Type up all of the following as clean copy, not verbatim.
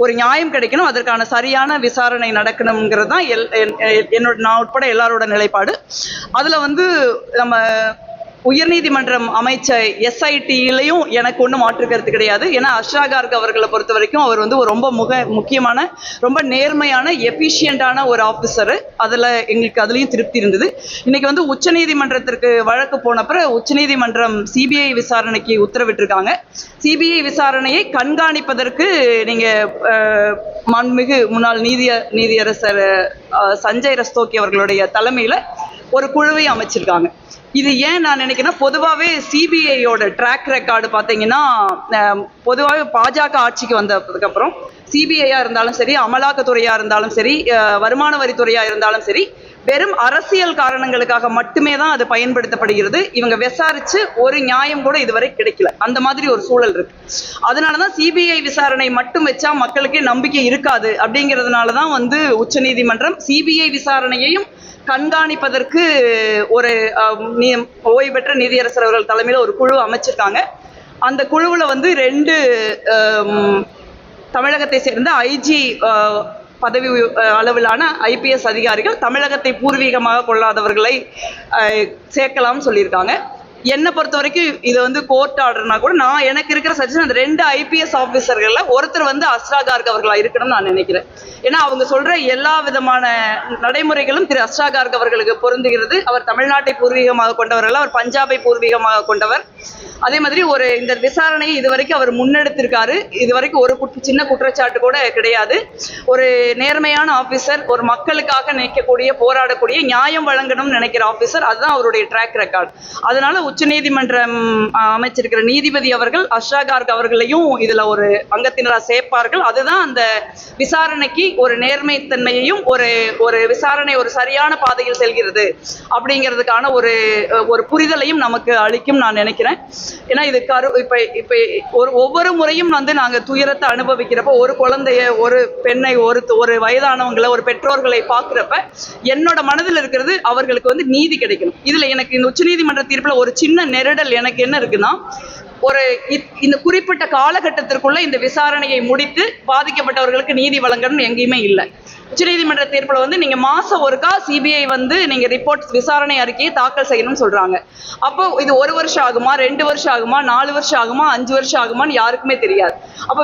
ஒரு நியாயம் கிடைக்கணும், அதற்கான சரியான விசாரணை நடக்கணுங்கிறது தான் நான் உட்பட எல்லாரோட நிலைப்பாடு. அதுல வந்து நம்ம உயர்நீதிமன்றம் அமைச்ச SIT-லையும் எனக்கு ஒன்றும் மாற்று கருத்து கிடையாது. ஏன்னா அஷ்ரா கார்க் அவர்களை பொறுத்த வரைக்கும் அவர் வந்து ஒரு ரொம்ப முக்கியமான, ரொம்ப நேர்மையான, எஃபிஷியண்டான ஒரு ஆஃபீஸர். எங்களுக்கு அதுலேயும் திருப்தி இருந்தது. இன்னைக்கு வந்து உச்சநீதிமன்றத்திற்கு வழக்கு போனப்பறம் உச்சநீதிமன்றம் CBI விசாரணைக்கு உத்தரவிட்டிருக்காங்க. CBI விசாரணையை கண்காணிப்பதற்கு நீங்கள் மாண்புமிகு முன்னாள் நீதியரசர் சஞ்சய் ரஸ்தோகி அவர்களுடைய தலைமையில் ஒரு குழுவை அமைச்சிருக்காங்க. இது ஏன் நான் நினைக்கிறேன்னா, பொதுவாகவே CBI-யோட ட்ராக் ரெக்கார்டு பார்த்தீங்கன்னா, பொதுவாகவே பாஜக ஆட்சிக்கு வந்ததுக்கப்புறம் CBI-யா இருந்தாலும் சரி, அமலாக்கத்துறையாக இருந்தாலும் சரி, வருமான வரித்துறையாக இருந்தாலும் சரி, வெறும் அரசியல் காரணங்களுக்காக மட்டுமே தான் அது பயன்படுத்தப்படுகிறது. இவங்க விசாரிச்சு ஒரு நியாயம் கூட இதுவரை கிடைக்கல. அந்த மாதிரி ஒரு சூழல் இருக்கு. அதனாலதான் CBI விசாரணை மட்டும் வச்சா மக்களுக்கே நம்பிக்கை இருக்காது. அப்படிங்கிறதுனாலதான் வந்து உச்சநீதிமன்றம் CBI விசாரணையையும் கண்காணிப்பதற்கு ஒரு ஓய்வு பெற்ற நீதியரசர் அவர்கள் தலைமையில் ஒரு குழு அமைச்சிருக்காங்க. அந்த குழுவுல வந்து 2 தமிழகத்தை சேர்ந்த IG பதவி அளவிலான IPS அதிகாரிகள், தமிழகத்தை பூர்வீகமாக கொள்ளாதவர்களை சேர்க்கலாம்னு சொல்லியிருக்காங்க. என்னை பொறுத்த வரைக்கும் இது வந்து கோர்ட் ஆர்டர்னா கூட நான் எனக்கு இருக்கிற சஜஷன், அந்த 2 IPS ஆஃபீஸர்கள்ல ஒருத்தர் வந்து அஷ்ரா கார்க் அவர்களா இருக்கணும்னு நான் நினைக்கிறேன். ஏன்னா அவங்க சொல்ற எல்லா விதமான நடைமுறைகளும் திரு அஷ்ரா கார்க் அவர்களுக்கு பொருந்துகிறது. அவர் தமிழ்நாட்டை பூர்வீகமாக கொண்டவர், அவர் பஞ்சாபை பூர்வீகமாக கொண்டவர். அதே மாதிரி இந்த விசாரணையை இதுவரைக்கும் அவர் முன்னெடுத்திருக்காரு. இதுவரைக்கும் ஒரு சின்ன குற்றச்சாட்டு கூட கிடையாது. ஒரு நேர்மையான ஆபீசர், ஒரு மக்களுக்காக நினைக்கக்கூடிய, போராடக்கூடிய, நியாயம் வழங்கணும்னு நினைக்கிற ஆபீசர். அதுதான் அவருடைய ட்ராக் ரெக்கார்டு. அதனால உச்சநீதிமன்றம் அமைச்சிருக்கிற நீதிபதி அவர்கள் அஷ்ரா கார்க் அவர்களையும் இதுல ஒரு அங்கத்தினராக சேர்ப்பார்கள். அதுதான் அந்த விசாரணைக்கு ஒரு நேர்மைத்தன்மையையும், ஒரு விசாரணை ஒரு சரியான பாதையில் செல்கிறது அப்படிங்கிறதுக்கான ஒரு புரிதலையும் நமக்கு அளிக்கும் நான் நினைக்கிறேன். ஏன்னா இது இப்ப ஒவ்வொரு முறையும் வந்து நாங்க துயரத்தை அனுபவிக்கிறப்ப, ஒரு குழந்தைய, ஒரு பெண்ணை, ஒரு வயதானவங்களை, ஒரு பெற்றோர்களை பார்க்கிறப்ப என்னோட மனதில் இருக்கிறது அவர்களுக்கு வந்து நீதி கிடைக்கணும். இதுல எனக்கு இந்த உச்சநீதிமன்ற தீர்ப்புல ஒரு சின்ன நெருடல் எனக்கு என்ன இருக்குன்னா, இந்த குறிப்பிட்ட காலகட்டத்திற்குள்ள இந்த விசாரணையை முடித்து பாதிக்கப்பட்டவர்களுக்கு நீதி வழங்கணும் எங்கேயுமே இல்லை. உச்சநீதிமன்ற தீர்ப்புல வந்து நீங்க மாசம் ஒருக்கா CBI வந்து நீங்க ரிப்போர்ட், விசாரணை அறிக்கையை தாக்கல் செய்யணும்னு சொல்றாங்க. அப்போ இது 1 வருஷம் ஆகுமா, 2 வருஷம் ஆகுமா, 4 வருஷம் ஆகுமா, 5 வருஷம் ஆகுமான்னு யாருக்குமே தெரியாது. அப்போ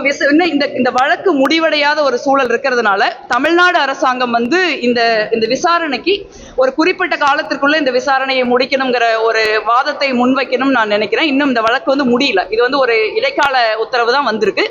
இந்த வழக்கு முடிவடையாத ஒரு சூழல் இருக்கிறதுனால தமிழ்நாடு அரசாங்கம் வந்து இந்த விசாரணைக்கு ஒரு குறிப்பிட்ட காலத்திற்குள்ள இந்த விசாரணையை முடிக்கணுங்கிற ஒரு வாதத்தை முன்வைக்கணும்னு நான் நினைக்கிறேன். இன்னும் இந்த வழக்கு வந்து முடியல. இது வந்து ஒரு இடைக்கால உத்தரவு தான் வந்திருக்கு.